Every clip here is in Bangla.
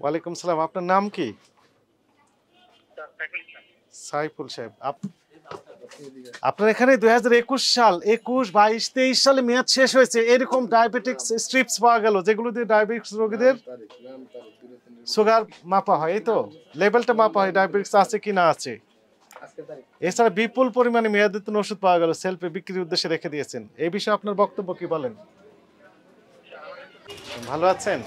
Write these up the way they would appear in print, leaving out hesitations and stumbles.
ওয়ালাইকুম সালাম। আপনার নাম কি? সাইফুল সাহেব। আপনার এখানে 2021 সাল 21, 22, 23 সালে মেয়াদ শেষ হয়েছে, এরকম ডায়াবেটিক্স স্ট্রিপস পাওয়া গেল যেগুলো দিয়ে ডায়াবেটিক্স রোগীদের সুগার মাপা হয়, এই তো লেভেলটা মাপা হয় ডায়াবেটিক্স আছে কি না আছে। এছাড়া বিপুল পরিমাণে মেয়াদোত্তীর্ণ ওষুধ পাওয়া গেল, সেলফে বিক্রির উদ্দেশ্যে রেখে দিয়েছেন। এই বিষয়ে আপনার বক্তব্য কি বলেন? ভালো আছেন?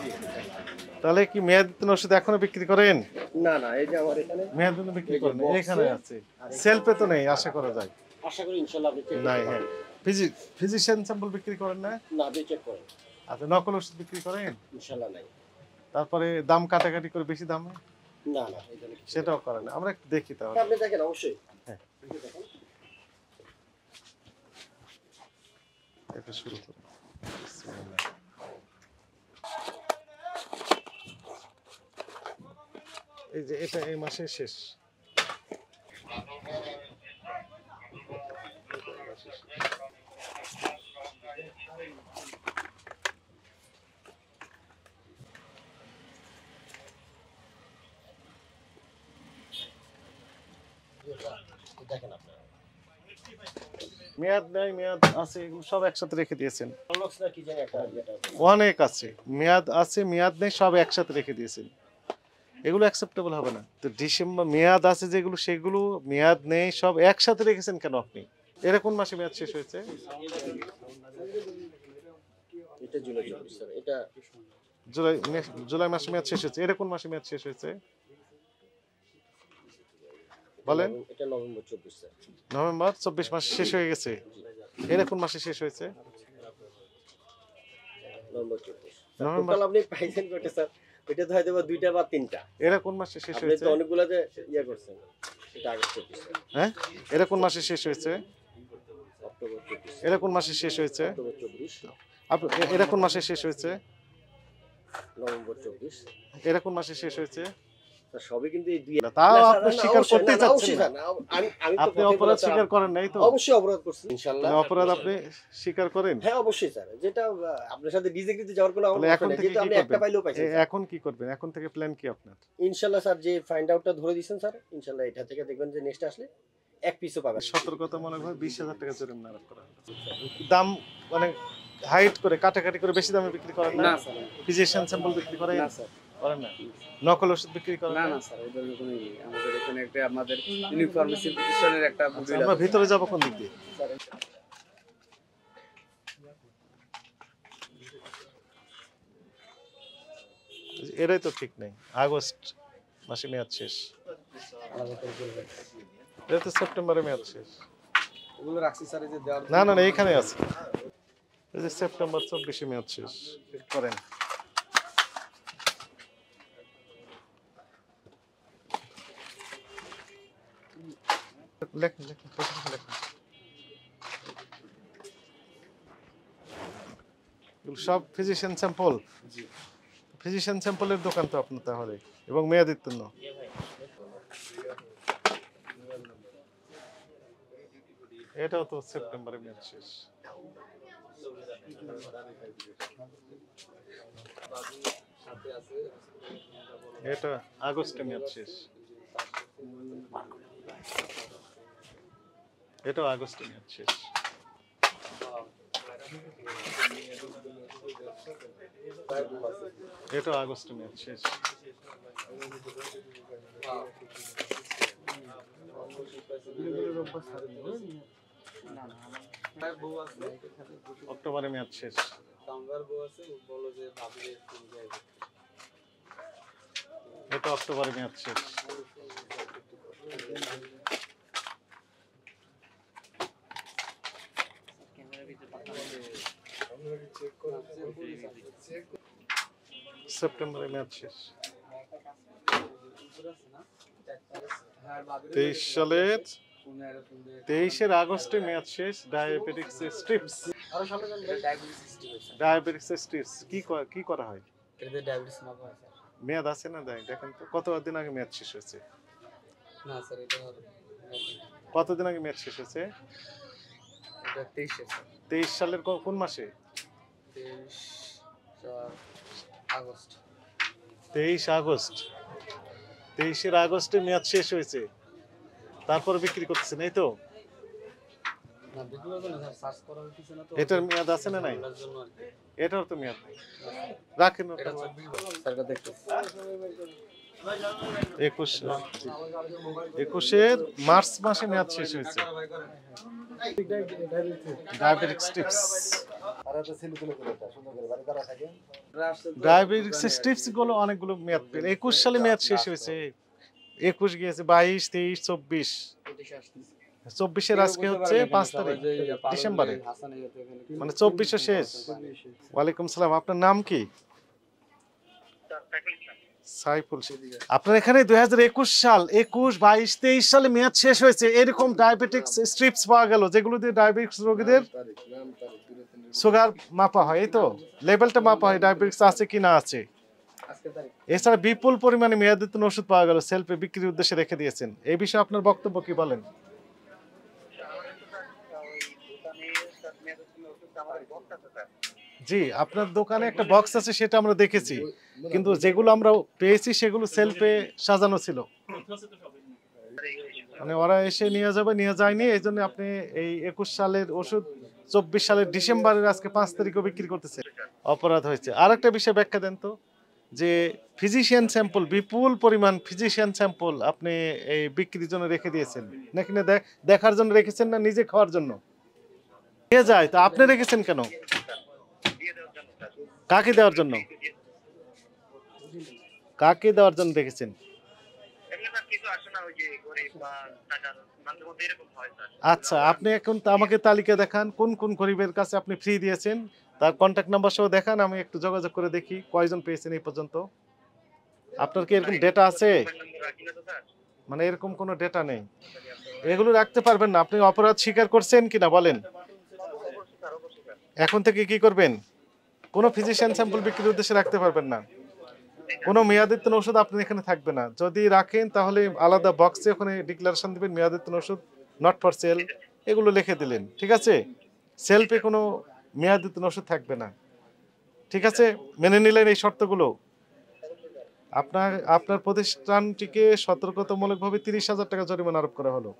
তাহলে কি মেয়াদোত্তীর্ণ ওষুধ এখনো বিক্রি করেন? না না, এই যে আমার এখানে মেয়াদোত্তীর্ণ বিক্রি করেন, এখানে আছে, সেলফে তো নেই, আশা করা যায়। আশা করি ইনশাআল্লাহ আপনি চেক নাই, করতে হ্যাঁ। পারবেন। ফিজিশিয়ান স্যাম্পল বিক্রি করেন না? না, আপনি চেক করেন। আচ্ছা, নকল ওষুধ বিক্রি করেন? ইনশাআল্লাহ নাই। তারপরে দাম কাটাকাটি করে বেশি দামে? না না, এই জন্য কিছু সেটাও করেন না। আমরা একটু দেখি তাহলে। আপনি দেখেন অবশ্যই। হ্যাঁ, এটা শুরু করুন। বিসমিল্লাহ। এই যে এটা এই মাসের শেষ। দেখেন আপনারা। মেয়াদ নাই, মেয়াদ আছে, এগুলো সব একসাথে রেখে দিয়েছেন। লক্স না কি জানি একটা যেটা অনেক আছে, মেয়াদ আছে, মেয়াদ নেই, সব একসাথে রেখে দিয়েছেন। এগুলো অ্যাকসেপ্টেবল হবে না। তো ডিসেম্বর মেয়াদ আছে যেগুলো, সেগুলো মেয়াদ নেই, সব একসাথে রেখেছেন কেন আপনি? এরা কোন মাসে মেয়াদ শেষ হয়েছে? এটা জুলাই 24 স্যার। এটা জুলাই মাসে মেয়াদ শেষ হয়েছে। এরা কোন মাসে মেয়াদ শেষ হয়েছে বলেন? এটা নভেম্বর 24 স্যার। নভেম্বর 24 মাসে শেষ হয়ে গেছে। এরা কোন মাসে শেষ হয়েছে? নভেম্বর 24। নভেম্বর। টোটাল আপনি পাইছেন কত স্যার? এটা তো হয়তো দুইটা বা তিনটা। এরা কোন মাসে শেষ আপনি হয়েছে? তো অনেকগুলা যে ইয়া করছেন। এটা আগস্ট 24 স্যার। হ্যাঁ, এরা কোন মাসে শেষ হয়েছে? অক্টোবর 24। এরা কোন মাসে শেষ হয়েছে? অক্টোবর 24। এরা কোন মাসে শেষ হয়েছে? নভেম্বর 24। এরা কোন মাসে শেষ হয়েছে? স্যার সবই কিন্তু এই দুই। তাও আপনি স্বীকার করতে চাচ্ছেন অবশ্যই না। স্যার। আমি তো আপনি অপরাধ স্বীকার করেন নাই তো? অবশ্যই অপরাধ করছি ইনশাআল্লাহ। অপরাধ আপনি স্বীকার করেন? হ্যাঁ অবশ্যই স্যার। যেটা আপনার সাথে ডিজেগ্রিতে যাওয়ার কোনো তাহলে এখন থেকে যেটা কি আপনি একটা করবেন? পাইলেও পাইছেন স্যার। এখন কি করবেন? এখন থেকে প্ল্যান কি আপনার? ইনশাআল্লাহ স্যার, যে ফাইন্ড আউটটা ধরে দিয়েছেন স্যার, ইনশাআল্লাহ এটা থেকে দেখবেন যে নেক্সট আসলে এক পিসও পাবেন। সতর্কতা মনে হয় 20,000 টাকা জরিমানা আরোপ করা হলো। দাম মানে হাইট করে কাটাকাটি করে বেশি দামে বিক্রি করেন না? না স্যার। ফিজিশিয়ান স্যাম্পল বিক্রি করেন? না স্যার। করেন না? নকল ওষুধ বিক্রি করেন না না? না স্যার, এই ধরনের কোনো ইয়ে আমাদের এখানে একটা আমাদের ইউনিফার্মেসি প্রতিষ্ঠানের একটা আচ্ছা, বুবিল আমরা আছে। ভিতরে যাব কোন দিক দিয়ে? এটাই তো ঠিক নেই। আগস্ট মাসে মেয়াদ শেষ। এটা তো সেপ্টেম্বরে মেয়াদ শেষ। ওগুলো রাখছি স্যার, এই যে দেওয়ার না না না, এখানে আছে। এই যে সেপ্টেম্বর 24 মেয়াদ শেষ। করেন। লেখেন লেখেন লেখেন। এগুলো সব ফিজিশিয়ান স্যাম্পল। ফিজিশিয়ান স্যাম্পলের দোকান তো আপনার তাহলে, এবং মেয়াদোত্তীর্ণ। এটাও তো সেপ্টেম্বরে মেয়াদ শেষ। এটা আগস্টে মেয়াদ শেষ। এটাও আগস্টে মেয়াদ শেষ। এটাও আগস্টে মেয়াদ শেষ। বউ আছে, অক্টোবরে মেয়াদ শেষ। আমার বউ আছে, বলো যে ভাবি তুমি যাই। এটা অক্টোবরে মেয়াদ শেষ। সেপ্টেম্বরে মেয়াদ শেষ। 23 সালের 23 আগস্টে মেয়াদ শেষ। Diabetics strips. ডায়াবেটিক্স স্ট্রিপস কি করা হয়? এটাতে ডায়াবেটিস মাপা হয় স্যার। মেয়াদ আছে না? দেখেন তো কতদিন আগে মেয়াদ শেষ হয়েছে। না স্যার, এটা কতদিন আগে মেয়াদ শেষ হয়েছে? এটা 23 স্যার। 23 সালের কোন মাসে? 23 আগস্ট। 23 আগস্ট, 23 আগস্টে মেয়াদ শেষ হয়েছে, তারপর বিক্রি করতেছেন এই তো? এটার মেয়াদ আছে না নাই? এটার তো মেয়াদ নেই, রাখেন ওটা। 21 মার্চ মাসে মেয়াদ শেষ হয়েছে। ডায়াবেটিক স্ট্রিপস, ডায়াবেটিক স্ট্রিপস গুলো অনেকগুলো মেয়াদ পেল। 21 সালে মেয়াদ শেষ হয়েছে, 21 গিয়েছে, 22, 23, 24, 24-এর আজকে হচ্ছে 5 তারিখ ডিসেম্বরে, মানে 24 শেষ। ওয়ালাইকুম সালাম, আপনার নাম কি? সাইফুল। আপনার এখানে 2021 সাল, 21, 22, 23 সালে মেয়াদ শেষ হয়েছে এরকম ডায়াবেটিক্স স্ট্রিপস পাওয়া গেল, যেগুলো দিয়ে ডায়াবেটিক্স রোগীদের সুগার মাপা হয়, এই তো লেভেলটা মাপা হয় ডায়াবেটিক্স আছে কি না আছে। এছাড়া বিপুল পরিমাণে মেয়াদোত্তীর্ণ ওষুধ পাওয়া গেল, সেলফে বিক্রির উদ্দেশ্যে রেখে দিয়েছেন। এই বিষয়ে আপনার বক্তব্য কি বলেন? জি, আপনার দোকানে একটা বক্স আছে, সেটা আমরা দেখেছি, কিন্তু যেগুলো আমরা পেয়েছি সেগুলো সেলফে সাজানো ছিল, মানে ওরা এসে নিয়ে যাবে, নিয়ে যায়নি, এই জন্য আপনি এই 21 সালের ওষুধ 24 সালের ডিসেম্বরের আজকে 5 তারিখও বিক্রি করতেছে। অপরাধ হয়েছে। আর একটা বিষয় ব্যাখ্যা দেন তো, যে ফিজিশিয়ান স্যাম্পল, বিপুল পরিমাণ ফিজিশিয়ান স্যাম্পল আপনি এই বিক্রির জন্য রেখে দিয়েছেন নাকি? না দেখার জন্য রেখেছেন, না নিজে খাওয়ার জন্য? নিয়ে যায় তো আপনি রেখেছেন কেন? কাকে দেওয়ার জন্য? কাকে দেওয়ার জন্য রেখেছেন? আচ্ছা, আপনি এখন আমাকে তালিকা দেখান কোন কোন গরিবের কাছে আপনি ফ্রি দিয়েছেন, তার কন্ট্যাক্ট নাম্বার সহ দেখান, আমি একটু যোগাযোগ করে দেখি কয়জন পেয়েছেন এই পর্যন্ত। আপনার কি এরকম ডেটা আছে? মানে এরকম কোনো ডেটা নেই, এগুলো রাখতে পারবেন না। আপনি অপরাধ স্বীকার করছেন কিনা বলেন। এখন থেকে কি করবেন? কোনো ফিজিশিয়ান স্যাম্পল বিক্রির উদ্দেশ্যে রাখতে পারবেন না, কোনো মেয়াদোত্তীর্ণ ওষুধ আপনার এখানে থাকবে না। যদি রাখেন তাহলে আলাদা বক্সে ওখানে ডিক্লারেশন দিবেন মেয়াদোত্তীর্ণ ওষুধ নট ফর সেল, এগুলো লিখে দিলেন, ঠিক আছে? সেলফে কোনো মেয়াদোত্তীর্ণ ওষুধ থাকবে না, ঠিক আছে? মেনে নিলেন এই শর্তগুলো? আপনার প্রতিষ্ঠানটিকে সতর্কতামূলকভাবে 30,000 টাকা জরিমানা আরোপ করা হলো।